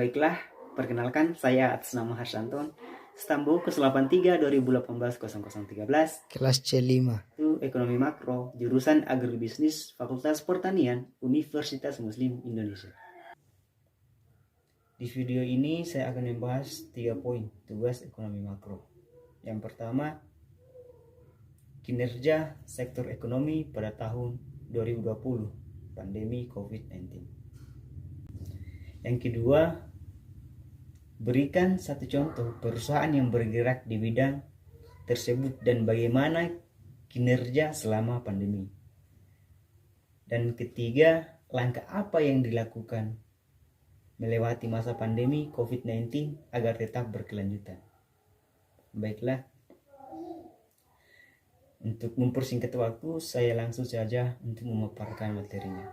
Baiklah, perkenalkan saya atas nama Harsanton, Stambo Kus 83 2018 0013, Kelas C5. itu Ekonomi Makro, jurusan Agribisnis, Fakultas Pertanian, Universitas Muslim Indonesia. Di video ini saya akan membahas 3 poin tugas ekonomi makro. Yang pertama, kinerja sektor ekonomi pada tahun 2020, pandemi COVID-19. Yang kedua, berikan satu contoh perusahaan yang bergerak di bidang tersebut dan bagaimana kinerja selama pandemi. Dan ketiga, langkah apa yang dilakukan melewati masa pandemi COVID-19 agar tetap berkelanjutan. Baiklah, untuk mempersingkat waktu, saya langsung saja untuk memaparkan materinya.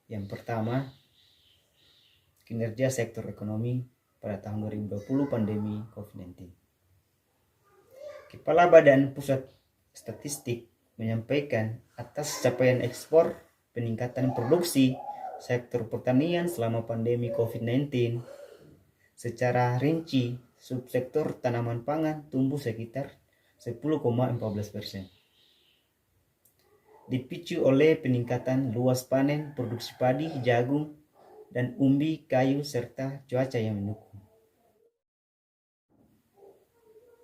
Yang pertama, kinerja sektor ekonomi pada tahun 2020 pandemi COVID-19. Kepala Badan Pusat Statistik menyampaikan atas capaian ekspor, peningkatan produksi sektor pertanian selama pandemi COVID-19. Secara rinci, subsektor tanaman pangan tumbuh sekitar 10,14%. Dipicu oleh peningkatan luas panen produksi padi, jagung, dan umbi kayu serta cuaca yang mendukung.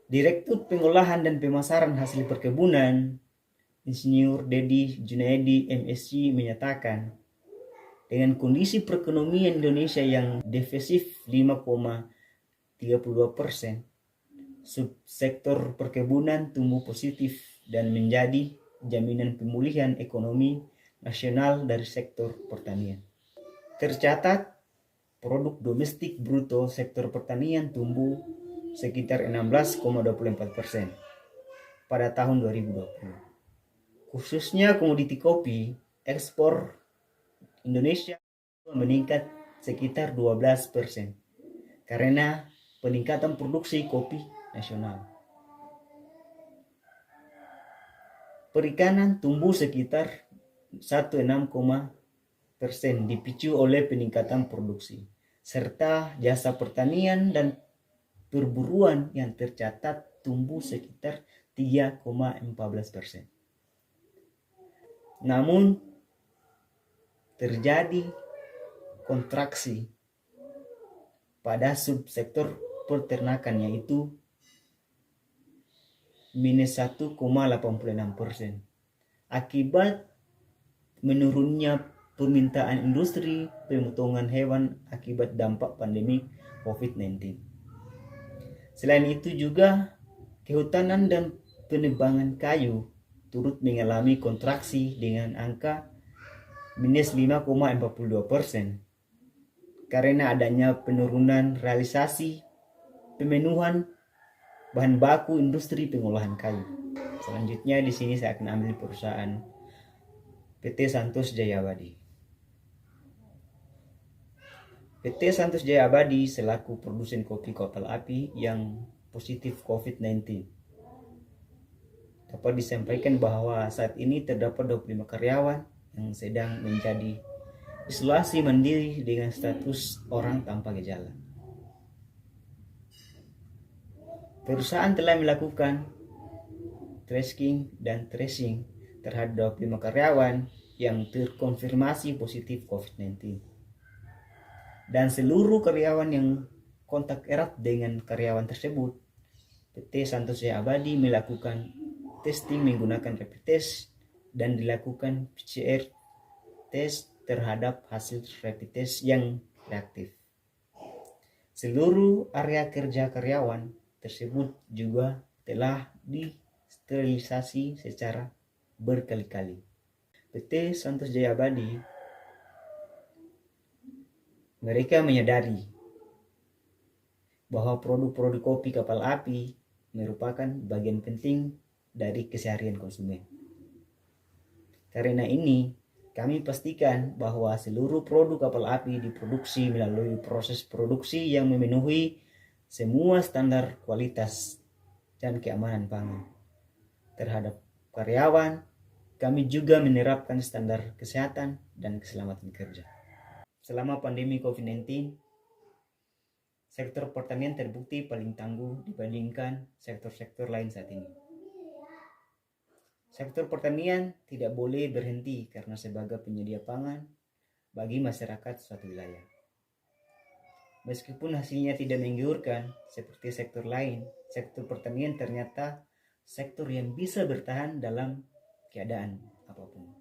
Direktur Pengolahan dan Pemasaran Hasil Perkebunan, Insinyur Dedi Junaidi MSc menyatakan, dengan kondisi perekonomian Indonesia yang defisif 5,32%, subsektor perkebunan tumbuh positif dan menjadi jaminan pemulihan ekonomi nasional dari sektor pertanian. Tercatat, produk domestik bruto sektor pertanian tumbuh sekitar 16,24% pada tahun 2020. Khususnya komoditi kopi, ekspor Indonesia meningkat sekitar 12% karena peningkatan produksi kopi nasional. Perikanan tumbuh sekitar 16% dipicu oleh peningkatan produksi, serta jasa pertanian dan perburuan yang tercatat tumbuh sekitar 3,14%. Namun, terjadi kontraksi pada subsektor peternakan yaitu minus 1,86% akibat menurunnya permintaan industri pemotongan hewan akibat dampak pandemi COVID-19. Selain itu juga kehutanan dan penebangan kayu turut mengalami kontraksi dengan angka minus 5,42% karena adanya penurunan realisasi pemenuhan bahan baku industri pengolahan kayu. Selanjutnya di sini saya akan ambil perusahaan PT Santos Jaya Abadi. PT Santos Jaya Abadi selaku produsen kopi kapal api yang positif COVID-19. Dapat disampaikan bahwa saat ini terdapat 25 karyawan yang sedang menjadi isolasi mandiri dengan status orang tanpa gejala. Perusahaan telah melakukan tracking dan tracing terhadap 5 karyawan yang terkonfirmasi positif COVID-19. Dan seluruh karyawan yang kontak erat dengan karyawan tersebut, PT Santos Jaya Abadi melakukan testing menggunakan rapid test dan dilakukan PCR test terhadap hasil rapid test yang reaktif. Seluruh area kerja karyawan tersebut juga telah disterilisasi secara berkali-kali. PT Santos Jaya Abadi mereka menyadari bahwa produk-produk kopi kapal api merupakan bagian penting dari keseharian konsumen. Karena ini, kami pastikan bahwa seluruh produk kapal api diproduksi melalui proses produksi yang memenuhi semua standar kualitas dan keamanan pangan. Terhadap karyawan, kami juga menerapkan standar kesehatan dan keselamatan kerja. selama pandemi COVID-19, sektor pertanian terbukti paling tangguh dibandingkan sektor-sektor lain saat ini. Sektor pertanian tidak boleh berhenti karena sebagai penyedia pangan bagi masyarakat suatu wilayah. Meskipun hasilnya tidak menggiurkan seperti sektor lain, sektor pertanian ternyata sektor yang bisa bertahan dalam keadaan apapun.